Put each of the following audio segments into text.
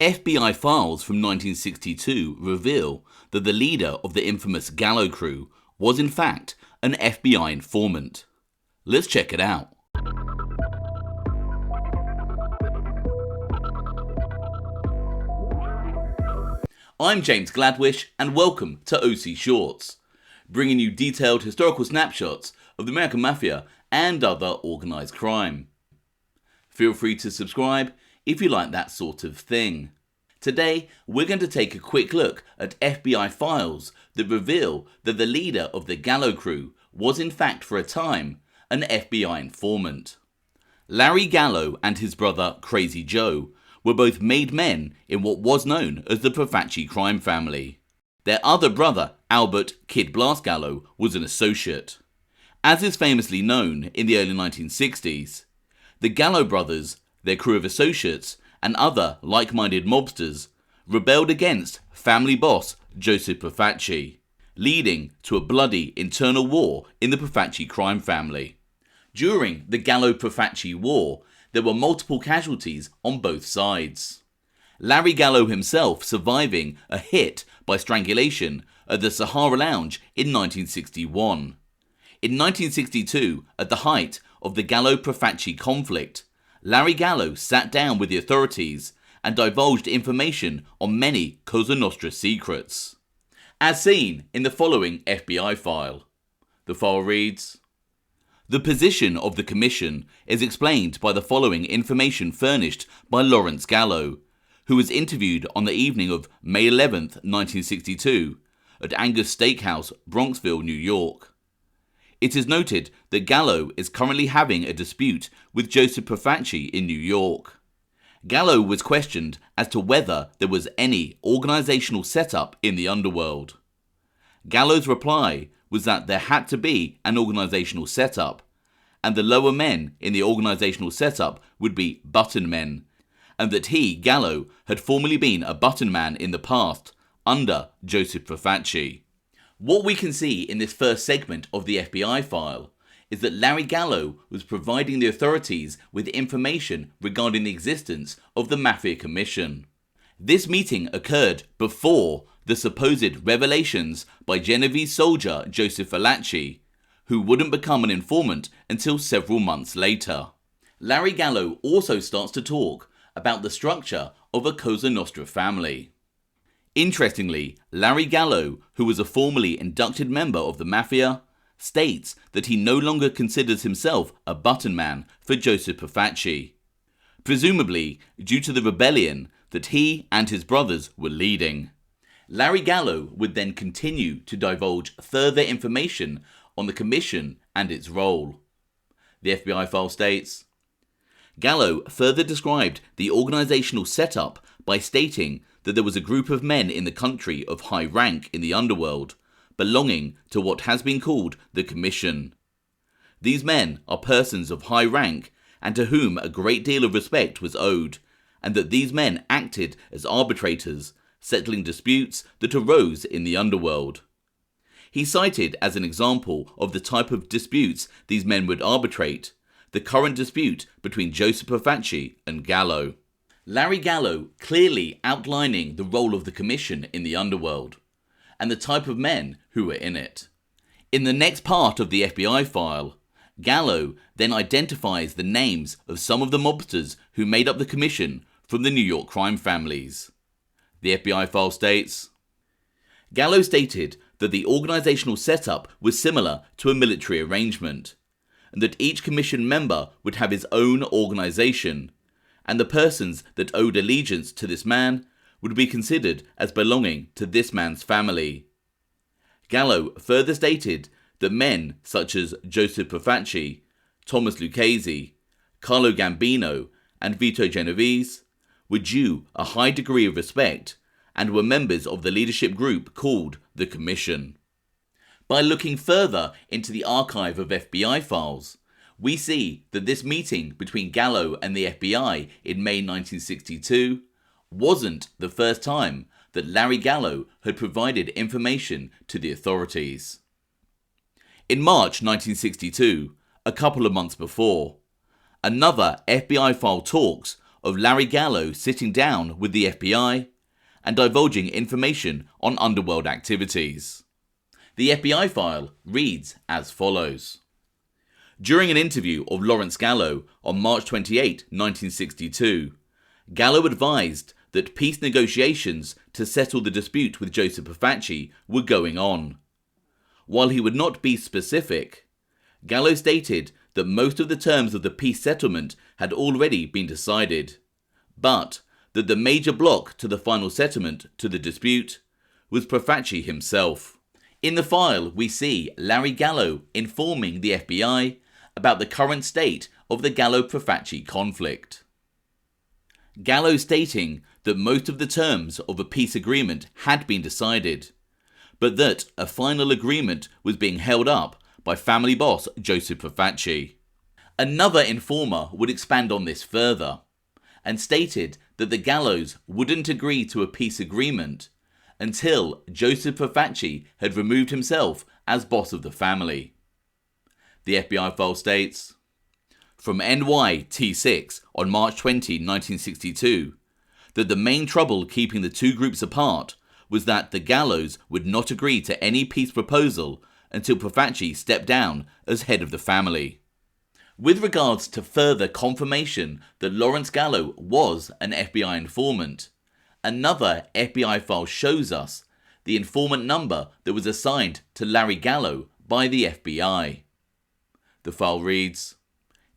FBI files from 1962 reveal that the leader of the infamous Gallo Crew was in fact an FBI informant. Let's check it out. I'm James Gladwish and welcome to OC Shorts, bringing you detailed historical snapshots of the American Mafia and other organised crime. Feel free to subscribe if you like that sort of thing. Today, we're going to take a quick look at FBI files that reveal that the leader of the Gallo Crew was in fact for a time an FBI informant. Larry Gallo and his brother Crazy Joe were both made men in what was known as the Profaci crime family. Their other brother, Albert Kid Blast Gallo, was an associate. As is famously known in the early 1960s, the Gallo brothers, their crew of associates, and other like-minded mobsters rebelled against family boss Joseph Profaci, leading to a bloody internal war in the Profaci crime family. During the Gallo-Profaci war, there were multiple casualties on both sides. Larry Gallo himself surviving a hit by strangulation at the Sahara Lounge in 1961. In 1962, at the height of the Gallo-Profaci conflict, Larry Gallo sat down with the authorities and divulged information on many Cosa Nostra secrets, as seen in the following FBI file. The file reads: the position of the commission is explained by the following information furnished by Lawrence Gallo, who was interviewed on the evening of May 11, 1962, at Angus Steakhouse, Bronxville, New York. It is noted that Gallo is currently having a dispute with Joseph Profaci in New York. Gallo was questioned as to whether there was any organizational setup in the underworld. Gallo's reply was that there had to be an organizational setup, and the lower men in the organizational setup would be button men, and that he, Gallo, had formerly been a button man in the past under Joseph Profaci. What we can see in this first segment of the FBI file is that Larry Gallo was providing the authorities with information regarding the existence of the Mafia Commission. This meeting occurred before the supposed revelations by Genovese soldier Joseph Valachi, who wouldn't become an informant until several months later. Larry Gallo also starts to talk about the structure of a Cosa Nostra family. Interestingly, Larry Gallo, who was a formerly inducted member of the Mafia, states that he no longer considers himself a button man for Joseph Profaci, presumably due to the rebellion that he and his brothers were leading. Larry Gallo would then continue to divulge further information on the commission and its role. The FBI file states, Gallo further described the organizational setup by stating that there was a group of men in the country of high rank in the underworld, belonging to what has been called the Commission. These men are persons of high rank and to whom a great deal of respect was owed, and that these men acted as arbitrators, settling disputes that arose in the underworld. He cited as an example of the type of disputes these men would arbitrate the current dispute between Joseph Profaci and Gallo. Larry Gallo clearly outlining the role of the commission in the underworld and the type of men who were in it. In the next part of the FBI file, Gallo then identifies the names of some of the mobsters who made up the commission from the New York crime families. The FBI file states, Gallo stated that the organizational setup was similar to a military arrangement, and that each commission member would have his own organization, and the persons that owed allegiance to this man would be considered as belonging to this man's family. Gallo further stated that men such as Joseph Profaci, Thomas Lucchese, Carlo Gambino, and Vito Genovese were due a high degree of respect and were members of the leadership group called the Commission. By looking further into the archive of FBI files, we see that this meeting between Gallo and the FBI in May 1962 wasn't the first time that Larry Gallo had provided information to the authorities. In March 1962, a couple of months before, another FBI file talks of Larry Gallo sitting down with the FBI and divulging information on underworld activities. The FBI file reads as follows. During an interview of Lawrence Gallo on March 28, 1962, Gallo advised that peace negotiations to settle the dispute with Joseph Profaci were going on. While he would not be specific, Gallo stated that most of the terms of the peace settlement had already been decided, but that the major block to the final settlement to the dispute was Profaci himself. In the file, we see Larry Gallo informing the FBI about the current state of the Gallo-Profaci conflict. Gallo stating that most of the terms of a peace agreement had been decided, but that a final agreement was being held up by Family Boss Joseph Profaci. Another informer would expand on this further, and stated that the Gallos wouldn't agree to a peace agreement until Joseph Profaci had removed himself as boss of the family. The FBI file states, from NYT6 on March 20, 1962, that the main trouble keeping the two groups apart was that the Gallos would not agree to any peace proposal until Profaci stepped down as head of the family. With regards to further confirmation that Lawrence Gallo was an FBI informant, another FBI file shows us the informant number that was assigned to Larry Gallo by the FBI. The file reads,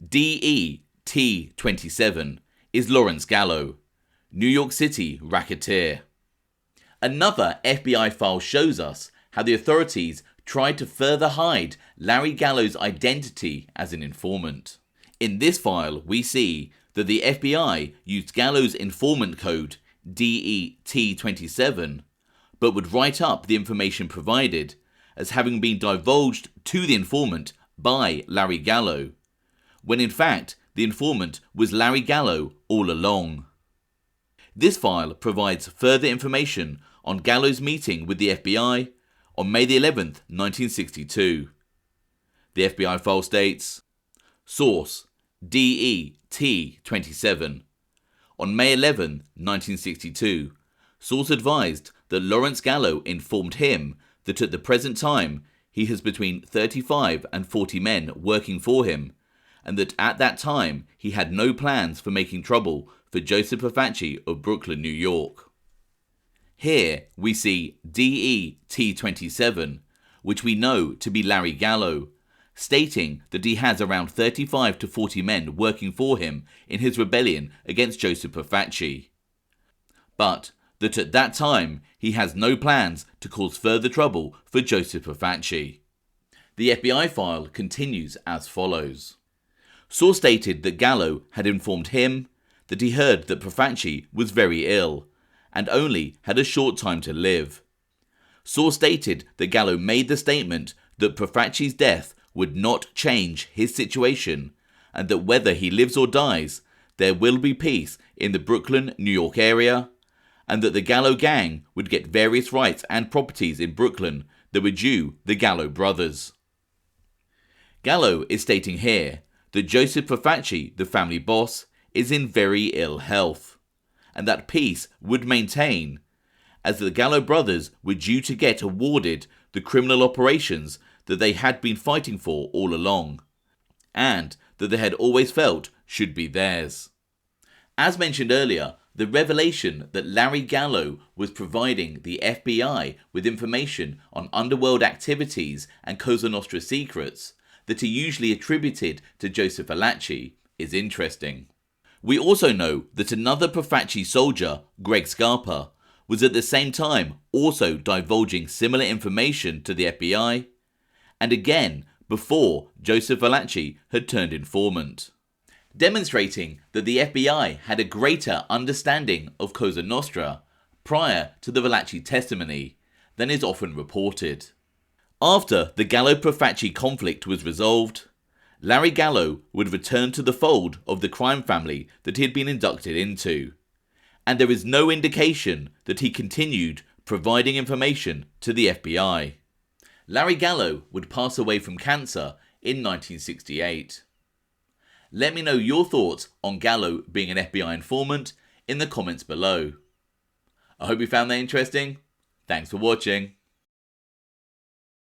DET27 is Lawrence Gallo, New York City racketeer. Another FBI file shows us how the authorities tried to further hide Larry Gallo's identity as an informant. In this file, we see that the FBI used Gallo's informant code DET27, but would write up the information provided as having been divulged to the informant by Larry Gallo, when in fact the informant was Larry Gallo all along. This file provides further information on Gallo's meeting with the FBI on May 11, 1962. The FBI file states, source DET27. On May 11, 1962, source advised that Lawrence Gallo informed him that at the present time he has between 35 and 40 men working for him, and that at that time he had no plans for making trouble for Joseph Profaci of Brooklyn, New York. Here we see DET27, which we know to be Larry Gallo, stating that he has around 35 to 40 men working for him in his rebellion against Joseph Profaci, but that at that time he has no plans to cause further trouble for Joseph Profaci. The FBI file continues as follows. Source stated that Gallo had informed him that he heard that Profaci was very ill and only had a short time to live. Source stated that Gallo made the statement that Profaci's death would not change his situation, and that whether he lives or dies, there will be peace in the Brooklyn, New York area, and that the Gallo gang would get various rights and properties in Brooklyn that were due the Gallo brothers. Gallo is stating here that Joseph Profaci, the family boss, is in very ill health, and that peace would maintain, as the Gallo brothers were due to get awarded the criminal operations that they had been fighting for all along, and that they had always felt should be theirs. As mentioned earlier, the revelation that Larry Gallo was providing the FBI with information on underworld activities and Cosa Nostra secrets that he usually attributed to Joseph Valachi is interesting. We also know that another Profaci soldier, Greg Scarpa, was at the same time also divulging similar information to the FBI, and again before Joseph Valachi had turned informant, demonstrating that the FBI had a greater understanding of Cosa Nostra prior to the Valachi testimony than is often reported. After the Gallo-Profaci conflict was resolved, Larry Gallo would return to the fold of the crime family that he had been inducted into, and there is no indication that he continued providing information to the FBI. Larry Gallo would pass away from cancer in 1968. Let me know your thoughts on Gallo being an FBI informant in the comments below. I hope you found that interesting. Thanks for watching.